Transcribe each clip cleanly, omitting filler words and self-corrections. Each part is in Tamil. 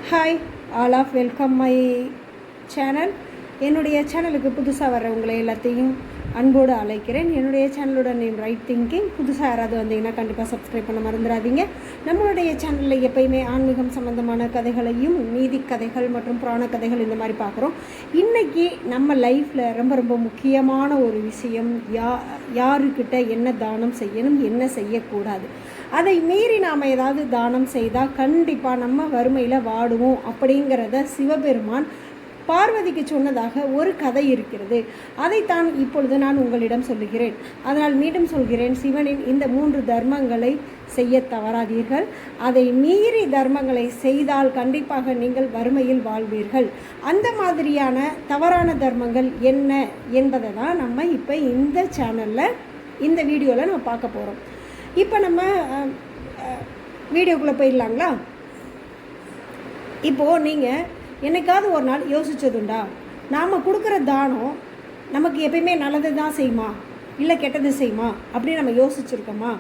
Hi all of welcome my channel. என்னுடைய சேனலுக்கு புதுசாக வர்றவங்களை எல்லாத்தையும் அன்போடு அழைக்கிறேன். என்னுடைய சேனலோட நேம் ரைட் திங்கிங். புதுசாக யாராவது வந்தீங்கன்னா கண்டிப்பாக சப்ஸ்கிரைப் பண்ண மறந்துடாதீங்க. நம்மளுடைய சேனலில் எப்பயுமே ஆன்மீகம் சம்மந்தமான கதைகளையும் நீதி கதைகள் மற்றும் புராண கதைகள் இந்த மாதிரி பார்க்குறோம். இன்றைக்கி நம்ம லைஃப்பில் ரொம்ப ரொம்ப முக்கியமான ஒரு விஷயம், யாருக்கிட்ட என்ன தானம் செய்யணும், என்ன செய்யக்கூடாது. அதை மீறி நாம் ஏதாவது தானம் செய்தால் கண்டிப்பாக நம்ம வறுமையில் வாடுவோம் அப்படிங்கிறத சிவபெருமான் பார்வதிக்கு சொன்னதாக ஒரு கதை இருக்கிறது. அதைத்தான் இப்பொழுது நான் உங்களிடம் சொல்லுகிறேன். அதனால் மீண்டும் சொல்கிறேன், சிவனின் இந்த 3 தர்மங்களை செய்ய தவறாதீர்கள். அதை மீறி தர்மங்களை செய்தால் கண்டிப்பாக நீங்கள் வறுமையில் வாழ்வீர்கள். அந்த மாதிரியான தவறான தர்மங்கள் என்ன என்பதை தான் நம்ம இப்போ இந்த சேனலில் இந்த வீடியோவில் நம்ம பார்க்க போகிறோம். இப்போ நம்ம வீடியோக்குள்ளே போயிடலாங்களா? இப்போது நீங்கள் என்னைக்காவது ஒரு நாள் யோசித்ததுண்டா, நாம் கொடுக்குற தானம் நமக்கு எப்பயுமே நல்லது தான் செய்யுமா இல்லை கெட்டது செய்யுமா அப்படின்னு நம்ம யோசிச்சுருக்கோமா?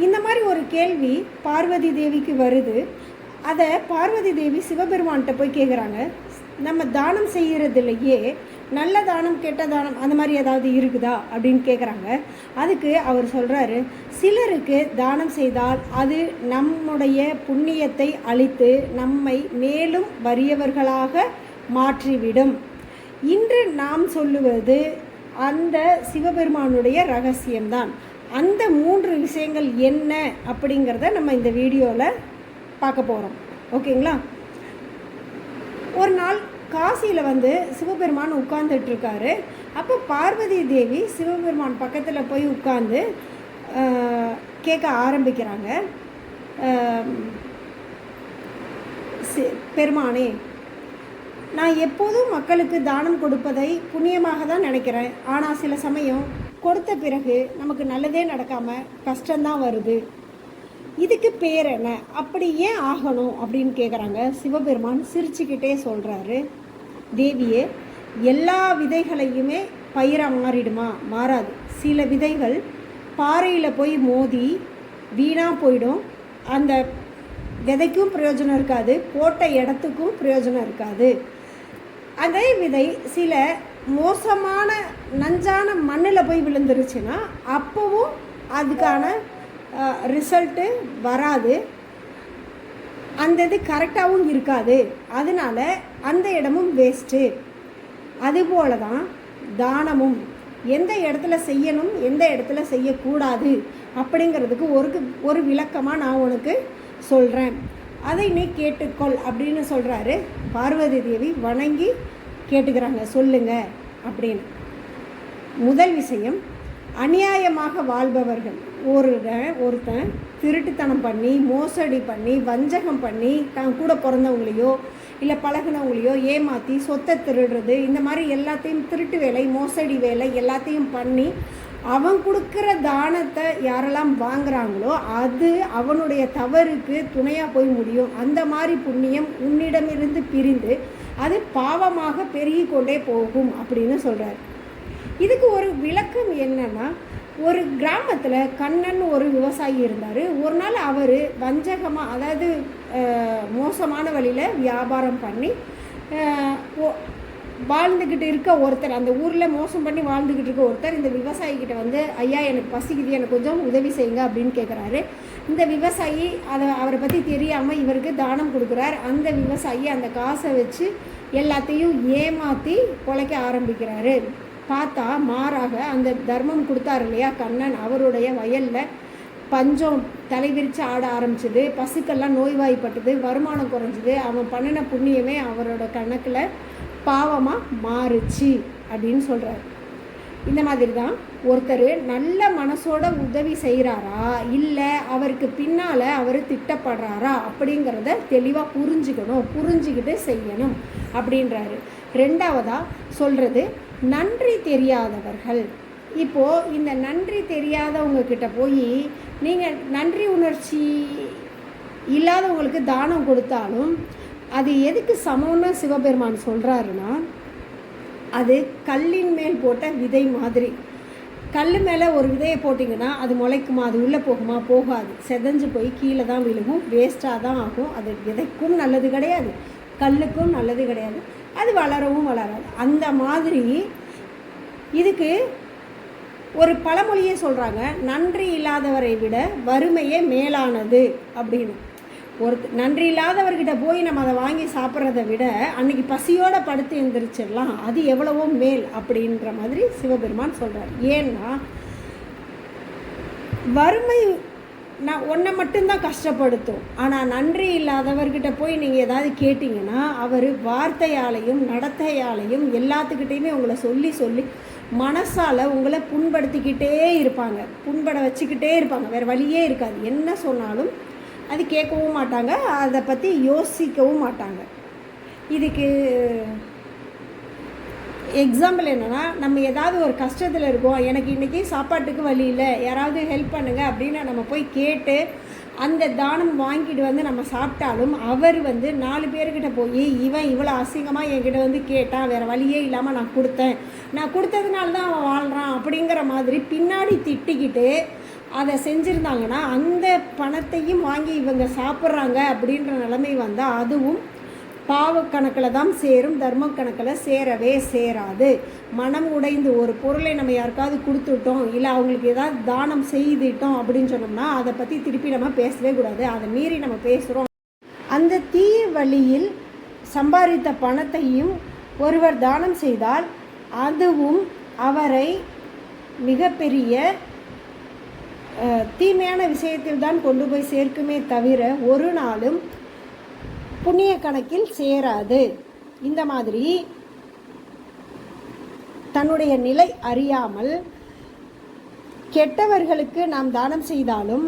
இந்த மாதிரி ஒரு கேள்வி பார்வதி தேவிக்கு வருது. அதை பார்வதி தேவி சிவபெருமான்கிட்ட போய் கேட்குறாங்க, நம்ம தானம் செய்கிறதுலையே நல்ல தானம் கெட்ட தானம் அந்த மாதிரி ஏதாவது இருக்குதா அப்படின்னு கேட்குறாங்க. அதுக்கு அவர் சொல்கிறாரு, சிலருக்கு தானம் செய்தால் அது நம்முடைய புண்ணியத்தை அளித்து நம்மை மேலும் வறியவர்களாக மாற்றிவிடும். இன்று நாம் சொல்லுவது அந்த சிவபெருமானுடைய ரகசியம்தான். அந்த 3 விஷயங்கள் என்ன அப்படிங்கிறத நம்ம இந்த வீடியோவில் பார்க்க போகிறோம். ஓகேங்களா? ஒரு நாள் காசியில் சிவபெருமான் உட்கார்ந்துட்டுருக்காரு. அப்போ பார்வதி தேவி சிவபெருமான் பக்கத்தில் போய் உட்கார்ந்து கேட்க ஆரம்பிக்கிறாங்க, பெருமானே, நான் எப்போதும் மக்களுக்கு தானம் கொடுப்பதை புண்ணியமாக தான் நினைக்கிறேன். ஆனால் சில சமயம் கொடுத்த பிறகு நமக்கு நல்லதே நடக்காமல் கஷ்டம்தான் வருது. இதுக்கு பேர் என்ன, அப்படி ஏன் ஆகணும் அப்படின்னு கேட்குறாங்க. சிவபெருமான் சிரிச்சுக்கிட்டே சொல்கிறாரு, தேவியே, எல்லா விதைகளையுமே பயிராக மாறிடுமா? மாறாது. சில விதைகள் பாறையில் போய் மோதி வீணாக போயிடும். அந்த விதைக்கும் பிரயோஜனம் இருக்காது, போட்ட இடத்துக்கும் பிரயோஜனம் இருக்காது. அதே விதை சில மோசமான நஞ்சான மண்ணில் போய் விழுந்துருச்சுன்னா அப்போவும் அதுக்கான ரிசல்ட்டு வராது, அந்த இது கரெக்டாகவும் இருக்காது. அதனால் அந்த இடமும் வேஸ்ட்டு. அதுபோல தான் தானமும் எந்த இடத்துல செய்யணும் எந்த இடத்துல செய்யக்கூடாது அப்படிங்கிறதுக்கு ஒரு விளக்கமாக நான் உனக்கு சொல்கிறேன், அதை நீ கேட்டுக்கொள் அப்படின்னு சொல்கிறாரு. பார்வதி தேவி வணங்கி கேட்டுக்கிறாங்க, சொல்லுங்க அப்படின்னு. முதல் விஷயம், அநியாயமாக வாழ்பவர்கள். ஒருத்தன் திருட்டுத்தனம் பண்ணி மோசடி பண்ணி வஞ்சகம் பண்ணி தான் கூட பிறந்தவங்களையோ இல்லை பழகினவங்களையோ ஏமாற்றி சொத்தை திருடுறது, இந்த மாதிரி எல்லாத்தையும் திருட்டு வேலை மோசடி வேலை எல்லாத்தையும் பண்ணி அவன் கொடுக்குற தானத்தை யாரெல்லாம் வாங்குறாங்களோ அது அவனுடைய தவறுக்கு துணையாக போய் முடியும். அந்த மாதிரி புண்ணியம் உன்னிடமிருந்து பிரிந்து அது பாவமாக பெருகி கொண்டே போகும் அப்படின்னு சொல்கிறார். இதுக்கு ஒரு விளக்கம் என்னன்னா, ஒரு கிராமத்தில் கண்ணன் ஒரு விவசாயி இருந்தார். ஒரு நாள் அவர் வஞ்சகமாக, அதாவது மோசமான வழியில் வியாபாரம் பண்ணி வாழ்ந்துக்கிட்டு இருக்க ஒருத்தர், அந்த ஊரில் மோசம் பண்ணி வாழ்ந்துக்கிட்டு இருக்க ஒருத்தர் இந்த விவசாயிக்கிட்ட ஐயா, எனக்கு பசிக்குது, எனக்கு கொஞ்சம் உதவி செய்யுங்க அப்படின்னு கேட்குறாரு. இந்த விவசாயி அவரை பற்றி தெரியாமல் இவருக்கு தானம் கொடுக்குறார். அந்த விவசாயி அந்த காசை வச்சு எல்லாத்தையும் ஏமாற்றி பொழைக்க ஆரம்பிக்கிறாரு. பார்த்தா மாறாக அந்த தர்மம் கொடுத்தார் இல்லையா கண்ணன், அவருடைய வயலில் பஞ்சம் தலைவிரித்து ஆட ஆரம்பிச்சிது, பசுக்கெல்லாம் நோய்வாய்ப்பட்டது, வருமானம் குறைஞ்சிது. அவன் பண்ணின புண்ணியமே அவரோட கணக்கில் பாவமாக மாறுச்சு அப்படின்னு சொல்கிறார். இந்த மாதிரி தான் ஒருத்தர் நல்ல மனசோட உதவி செய்கிறாரா இல்லை அவருக்கு பின்னால் அவர் திட்டப்படுறாரா அப்படிங்கிறத தெளிவாக புரிஞ்சுக்கிட்டு செய்யணும் அப்படின்றாரு. ரெண்டாவதாக சொல்கிறது, நன்றி தெரியாதவர்கள். இப்போது இந்த நன்றி தெரியாதவங்கக்கிட்ட போய் நீங்கள் நன்றி உணர்ச்சி இல்லாதவங்களுக்கு தானம் கொடுத்தாலும் அது எதுக்கு சமம்னு சிவபெருமான் சொல்கிறாருன்னா, அது கல்லின் மேல் போட்ட விதை மாதிரி. கல் மேலே ஒரு விதையை போட்டிங்கன்னா அது முளைக்குமா? அது உள்ளே போகுமா? போகாது. செதஞ்சு போய் கீழே தான் விழுகும், வேஸ்ட்டாக தான் ஆகும். அது விதைக்கும் நல்லது கிடையாது, கல்லுக்கும் நல்லது கிடையாது, அது வளரவும் வளராது. அந்த மாதிரி இதுக்கு ஒரு பழமொழியே சொல்கிறாங்க, நன்றி இல்லாதவரை விட வறுமையே மேலானது அப்படின்னு. நன்றி இல்லாதவர்கிட்ட போய் நம்ம அதை வாங்கி சாப்பிட்றத விட அன்றைக்கி பசியோடு படுத்து எழுந்திரிச்சிடலாம், அது எவ்வளவோ மேல் அப்படின்ற மாதிரி சிவபெருமான் சொல்கிறார். ஏன்னா வறுமை ஒன்றை மட்டும்தான் கஷ்டப்படுத்தும். ஆனால் நன்றி இல்லாதவர்கிட்ட போய் நீங்கள் ஏதாவது கேட்டிங்கன்னா அவர் வார்த்தையாலையும் நடத்தையாலையும் எல்லாத்துக்கிட்டையுமே உங்களை சொல்லி சொல்லி மனசால் உங்களை புண்படுத்திக்கிட்டே இருப்பாங்க, புண்பட வச்சுக்கிட்டே இருப்பாங்க. வேறு வழியே இருக்காது. என்ன சொன்னாலும் அது கேட்கவும் மாட்டாங்க, அதை பற்றி யோசிக்கவும் மாட்டாங்க. இதுக்கு எக்ஸாம்பிள் என்னென்னா, நம்ம ஏதாவது ஒரு கஷ்டத்தில் இருக்கோம், எனக்கு இன்றைக்கி சாப்பாட்டுக்கு வழி இல்லை, யாராவது ஹெல்ப் பண்ணுங்கள் அப்படின்னு நம்ம போய் கேட்டு அந்த தானம் வாங்கிட்டு வந்து நம்ம சாப்பிட்டாலும் அவர் 4 பேர்கிட்ட போய் இவன் இவ்வளோ அசிங்கமாக என்கிட்ட கேட்டான், வேறு வழியே இல்லாமல் நான் கொடுத்ததுனால தான் அவன் வாழ்கிறான் அப்படிங்கிற மாதிரி பின்னாடி திட்டிக்கிட்டு அதை செஞ்சுருந்தாங்கன்னா அந்த பணத்தையும் வாங்கி இவங்க சாப்பிட்றாங்க அப்படின்ற நிலைமை வந்தால் அதுவும் பாவக்கணக்கில் தான் சேரும், தர்ம கணக்கில் சேரவே சேராது. மனம் உடைந்து ஒரு பொருளை நம்ம யாருக்காவது கொடுத்துட்டோம், இல்லை அவங்களுக்கு ஏதாவது தானம் செய்துட்டோம் அப்படின்னு சொன்னோம்னா அதை பற்றி திருப்பி நம்ம பேசவே கூடாது. அதை மீறி நம்ம பேசுகிறோம். அந்த தீய வழியில் சம்பாதித்த பணத்தையும் ஒருவர் தானம் செய்தால் அதுவும் அவரை மிகப்பெரிய தீமையான விஷயத்தில் தான் கொண்டு போய் சேர்க்குமே தவிர ஒரு நாளும் புண்ணிய கணக்கில் சேராது. இந்த மாதிரி தன்னுடைய நிலை அறியாமல் கெட்டவர்களுக்கு நாம் தானம் செய்தாலும்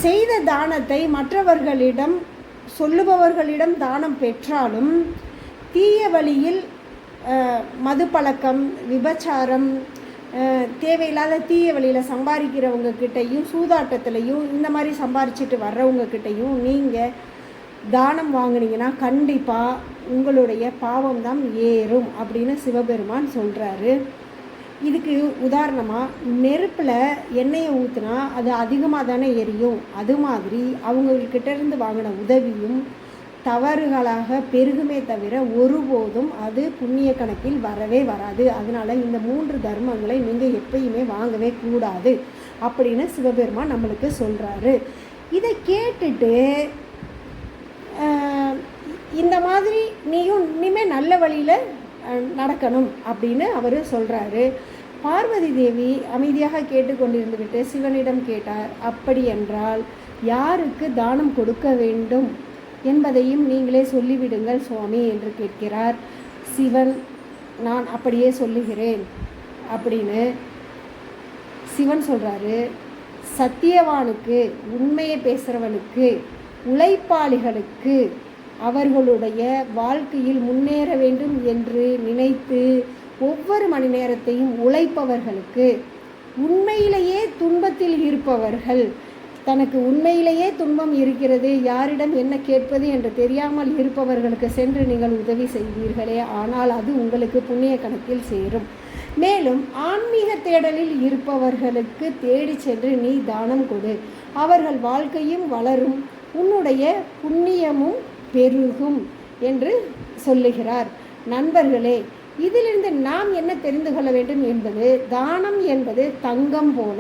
செய்த தானத்தை மற்றவர்களிடம் சொல்லுபவர்களிடம் தானம் பெற்றாலும் தீய வழியில் மது பழக்கம், விபச்சாரம், தேவையில்லாத தீய வழியில் சம்பாதிக்கிறவங்க கிட்டையும் சூதாட்டத்துலையும் இந்த மாதிரி சம்பாரிச்சிட்டு வர்றவங்க கிட்டையும் நீங்கள் தானம் வாங்கினீங்கன்னா கண்டிப்பாக உங்களுடைய பாவம் தான் ஏறும் அப்படின்னு சிவபெருமான் சொல்கிறாரு. இதுக்கு உதாரணமாக நெருப்பில் எண்ணெயை ஊற்றுனா அது அதிகமாக தானே எரியும். அது மாதிரி அவங்கக்கிட்ட இருந்து வாங்கின உதவியும் தவறுகளாக பெருகுமே தவிர ஒருபோதும் அது புண்ணிய கணக்கில் வரவே வராது. அதனால் இந்த 3 தர்மங்களை நீங்கள் எப்பயுமே வாங்கவே கூடாது அப்படின்னு சிவபெருமான் நம்மளுக்கு சொல்கிறாரு. இதை கேட்டுட்டு இந்த மாதிரி நீயும் இனிமேல் நல்ல வழியில் நடக்கணும் அப்படின்னு அவர் சொல்கிறாரு. பார்வதி தேவி அமைதியாக கேட்டுக்கொண்டிருந்துவிட்டு சிவனிடம் கேட்டார், அப்படி என்றால் யாருக்கு தானம் கொடுக்க வேண்டும் என்பதையும் நீங்களே சொல்லிவிடுங்கள் சுவாமி என்று கேட்கிறார். சிவன், நான் அப்படியே சொல்லுகிறேன் அப்படின்னு சிவன் சொல்கிறாரு. சத்தியவானுக்கு, உண்மையை பேசுகிறவனுக்கு, உழைப்பாளிகளுக்கு, அவர்களுடைய வாழ்க்கையில் முன்னேற வேண்டும் என்று நினைத்து ஒவ்வொரு மணி நேரத்தையும் உழைப்பவர்களுக்கு, உண்மையிலேயே துன்பத்தில் இருப்பவர்கள், தனக்கு உண்மையிலேயே துன்பம் இருக்கிறது, யாரிடம் என்ன கேட்பது என்று தெரியாமல் இருப்பவர்களுக்கு சென்று நீங்கள் உதவி செய்வீர்களே, ஆனால் அது உங்களுக்கு புண்ணிய கணக்கில் சேரும். மேலும் ஆன்மீக தேடலில் இருப்பவர்களுக்கு தேடி சென்று நீ தானம் கொடு, அவர்கள் வாழ்க்கையும் வளரும், உன்னுடைய புண்ணியமும் பெருகும் என்று சொல்லுகிறார். நண்பர்களே, இதிலிருந்து நாம் என்ன தெரிந்து கொள்ள வேண்டும் என்பது, தானம் என்பது தங்கம் போல,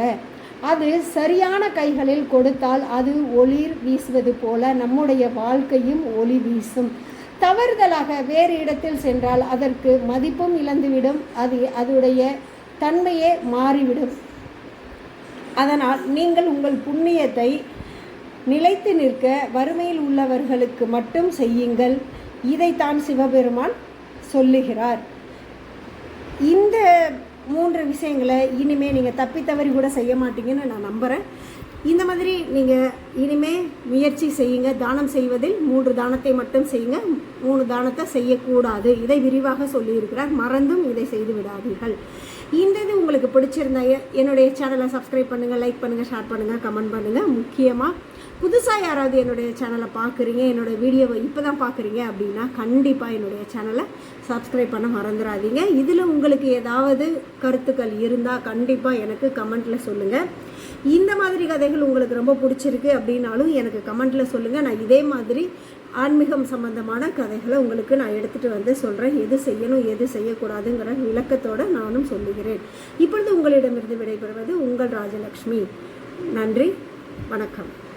அது சரியான கைகளில் கொடுத்தால் அது ஒளிர் வீசுவது போல நம்முடைய வாழ்க்கையும் ஒளி வீசும். தவறுதலாக வேறு இடத்தில் சென்றால் அதற்கு மதிப்பும் இழந்துவிடும், அதுடைய தன்மையே மாறிவிடும். அதனால் நீங்கள் உங்கள் புண்ணியத்தை நிலைத்து நிற்க வறுமையில் உள்ளவர்களுக்கு மட்டும் செய்யுங்கள். இதைத்தான் சிவபெருமான் சொல்லுகிறார். இந்த 3 விஷயங்களை இனிமேல் நீங்கள் தப்பி தவறி கூட செய்ய மாட்டீங்கன்னு நான் நம்புகிறேன். இந்த மாதிரி நீங்கள் இனிமேல் முயற்சி செய்யுங்க. தானம் செய்வதில் 3 தானத்தை மட்டும் செய்யுங்க, 3 தானத்தை செய்யக்கூடாது. இதை விரிவாக சொல்லியிருக்கிறார். மறந்தும் இதை செய்து விடாதீர்கள். இந்த இது உங்களுக்கு பிடிச்சிருந்தா என்னுடைய சேனலை சப்ஸ்கிரைப் பண்ணுங்கள், லைக் பண்ணுங்கள், ஷேர் பண்ணுங்கள், கமெண்ட் பண்ணுங்கள். முக்கியமாக புதுசாக யாராவது என்னுடைய சேனலை பார்க்குறீங்க, என்னோடய வீடியோவை இப்போ தான் பார்க்குறீங்க அப்படின்னா கண்டிப்பாக என்னுடைய சேனலை சப்ஸ்கிரைப் பண்ண மறந்துடாதீங்க. இதில் உங்களுக்கு ஏதாவது கருத்துக்கள் இருந்தால் கண்டிப்பாக எனக்கு கமெண்ட்டில் சொல்லுங்கள். இந்த மாதிரி கதைகள் உங்களுக்கு ரொம்ப பிடிச்சிருக்கு அப்படின்னாலும் எனக்கு கமெண்ட்டில் சொல்லுங்கள். நான் இதே மாதிரி ஆன்மீகம் சம்பந்தமான கதைகளை உங்களுக்கு நான் எடுத்துகிட்டு வந்து சொல்கிறேன். எது செய்யணும் எது செய்யக்கூடாதுங்கிற விளக்கத்தோடு நானும் சொல்லுகிறேன். இப்பொழுது உங்களிடமிருந்து விடைபெறுவது உங்கள் ராஜலக்ஷ்மி. நன்றி, வணக்கம்.